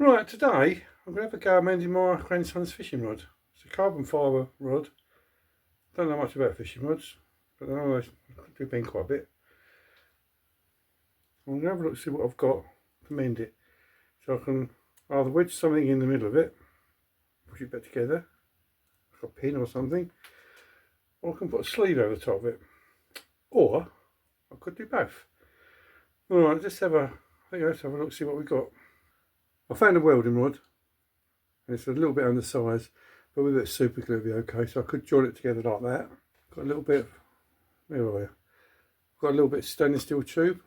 Right, today I'm going to have a go mending my grandson's fishing rod. It's a carbon fibre rod. Don't know much about fishing rods, but I know they've been quite a bit. I'm going to have a look to see what I've got to mend it. So I can either wedge something in the middle of it, push it back together, like a pin or something, or I can put a sleeve over the top of it. Or I could do both. Alright, let's have a look, see what we've got. I found a welding rod, and it's a little bit undersized, but with a bit of super glue it'll be okay. So I could join it together like that. Got a little bit, where are you? Got a little bit of stainless steel tube,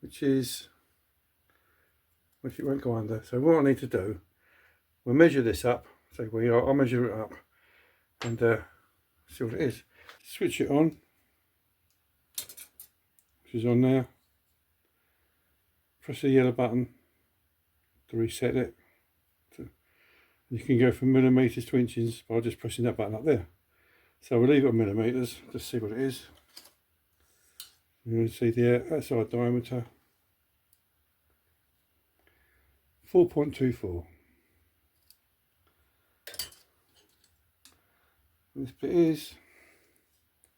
which it won't go under. So what I need to do, we'll measure this up. So I'll measure it up and see what it is. Switch it on, which is on now. Press the yellow button to reset it. You can go from millimetres to inches by just pressing that button up there. So we'll leave it on millimetres, just see what it is. You can see the outside diameter, 4.24. This bit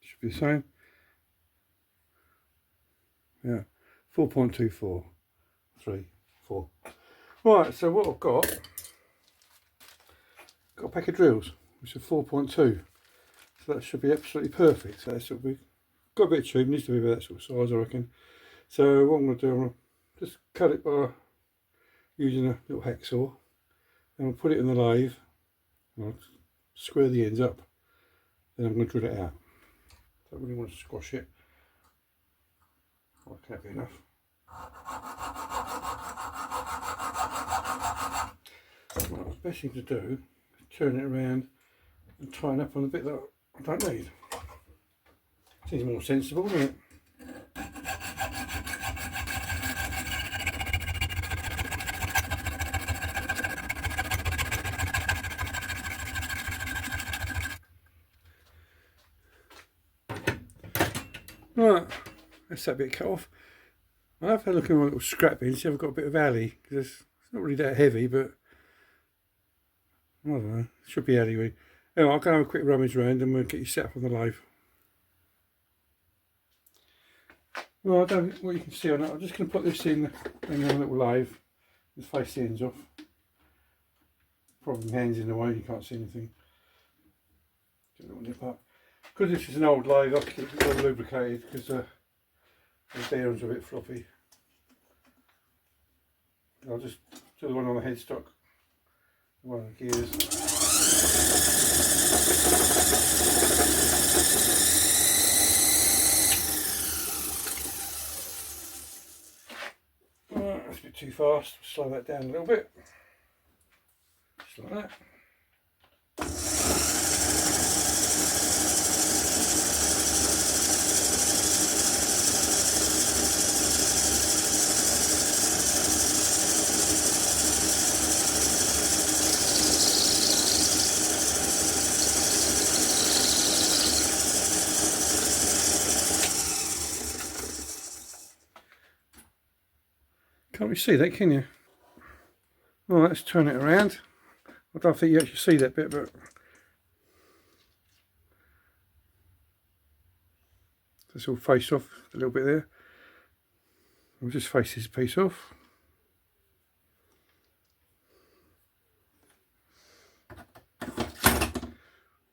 should be the same. Yeah, 4.24, 3, 4. Right, so what I've got a pack of drills, which are 4.2. So that should be absolutely perfect. So that should be, got a bit of tube, needs to be about that sort of size, I reckon. So what I'm going to do, I'm going to just cut it by using a little hacksaw. And I'll put it in the lathe, and I'll square the ends up. Then I'm going to drill it out. Don't really want to squash it. That can't be enough. Well, the best thing to do is turn it around and tighten up on the bit that I don't need. Seems more sensible, doesn't it? Right, that's that bit cut off. I've had a look at my little scrap bin, see if I've got a bit of alley, because it's not really that heavy, but I don't know, it should be alley. Anyway, I'll go have a quick rummage around and we'll get you set up on the lathe. Well, I don't know what you can see on it. I'm just going to put this in a little lathe, just face the ends off. Probably my hand's in the way, you can't see anything. Get a little nip up. Because this is an old lathe, I'll keep it well lubricated because the bearings are a bit floppy. I'll just do the one on the headstock, one of the gears. Right, that's a bit too fast, slow that down a little bit. Just like that. Can't really see that, can you? Well, let's turn it around. I don't think you actually see that bit, but that's all faced off a little bit there. We'll just face this piece off.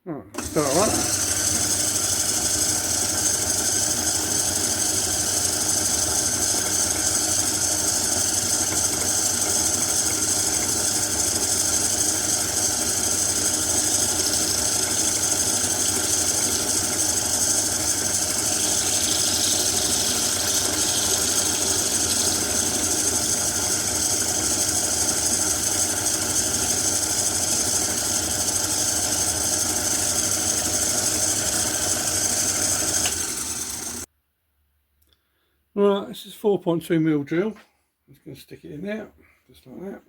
Right, start that. Right, this is 4.2mm drill. I'm just going to stick it in there, just like that.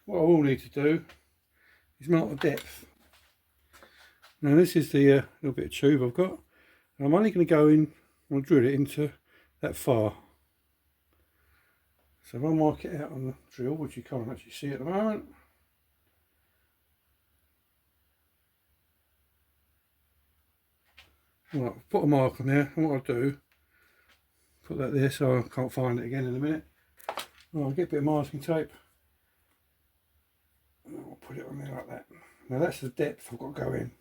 What I will need to do is mark the depth. Now this is the little bit of tube I've got. And I'm only going to go in, I'll drill it into that far. So if I mark it out on the drill, which you can't actually see at the moment, right, put a mark on there, and what I'll do, put that there so I can't find it again in a minute. I'll get a bit of masking tape, and I'll put it on there like that. Now that's the depth I've got to go in.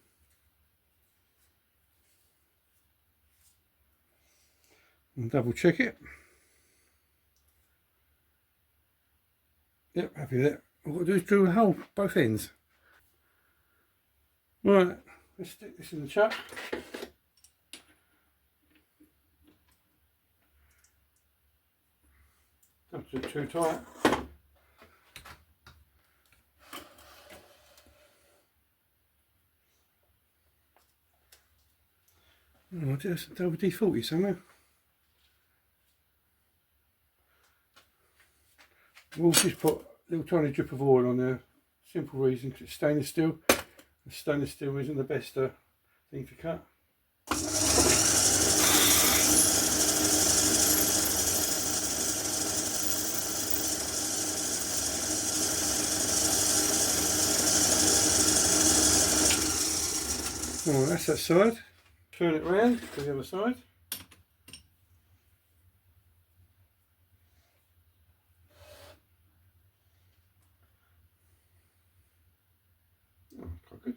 And double check it. Yep, happy with that. All I've got to do is drill a hole both ends. Right, let's stick this in the chuck. Don't do it too tight. Oh, just double D40 somewhere. We'll just put a little tiny drip of oil on there. Simple reason, because it's stainless steel. And stainless steel isn't the best thing to cut. Oh, that's that side. Turn it round to the other side. Oh, quite good.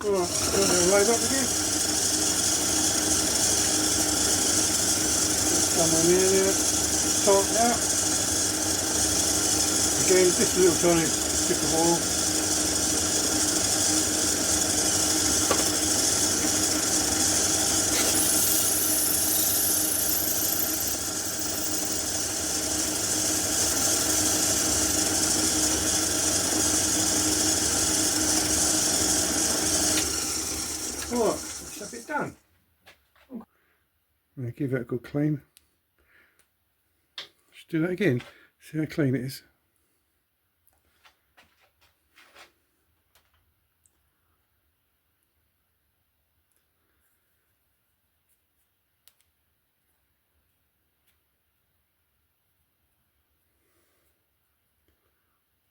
Alright, turn it load up again. Somewhere near there, torque out. Again, just a little tiny strip of oil. Alright, that's a bit done. I'll give that a good clean. Just do that again, see how clean it is.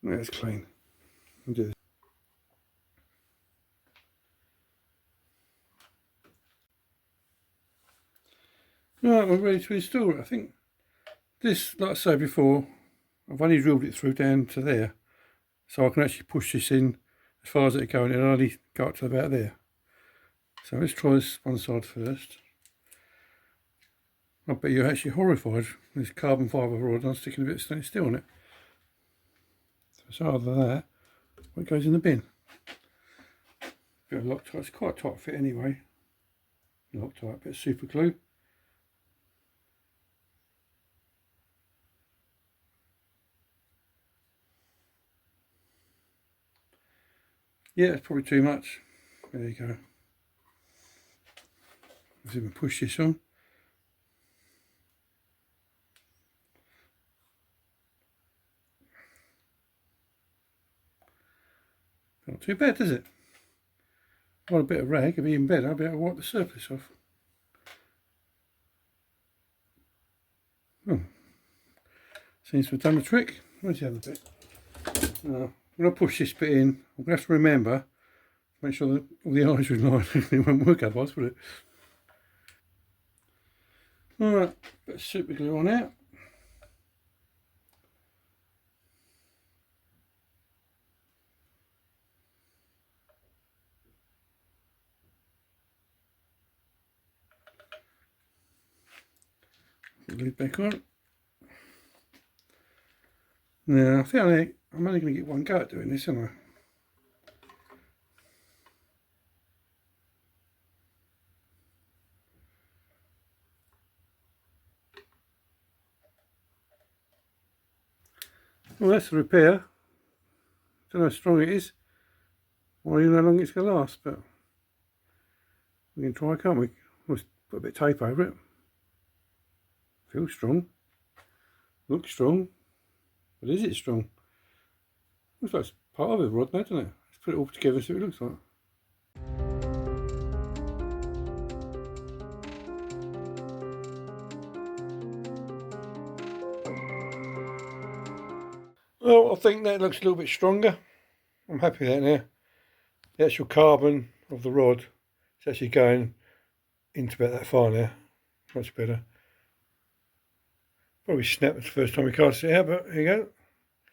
That's clean. I'll do this. Right, I'm ready to install it. I think this, like I said before, I've only drilled it through down to there, so I can actually push this in as far as it goes, and it'll only go up to about there. So let's try this one side first. I bet you're actually horrified with this carbon fibre rod and I'm sticking a bit of stainless steel on it. So it's either that or it goes in the bin. Bit of Loctite, it's quite a tight fit anyway. Loctite, bit of super glue. Yeah, it's probably too much. There you go. Let's even push this on. Not too bad, does it? Want a bit of rag, it'd be even better. I'll be able to wipe the surface off. Oh. Seems to have done the trick. Where's the other bit? When I push this bit in, I'm going to have to remember, make sure that all the eyes are in line. It won't work otherwise, will it? Alright, bit of super glue on out. Lid back on. Now, I think I'm only going to get one go at doing this, aren't I? Well, that's the repair. Don't know how strong it is, or even how long it's going to last, but we can try, can't we? We'll put a bit of tape over it. Feels strong. Looks strong. But is it strong? Looks like it's part of the rod now, doesn't it? Let's put it all together and see what it looks like. Well, I think that looks a little bit stronger. I'm happy with that now. The actual carbon of the rod is actually going into about that far now. Much better. Probably snapped the first time we cast it out, but here you go.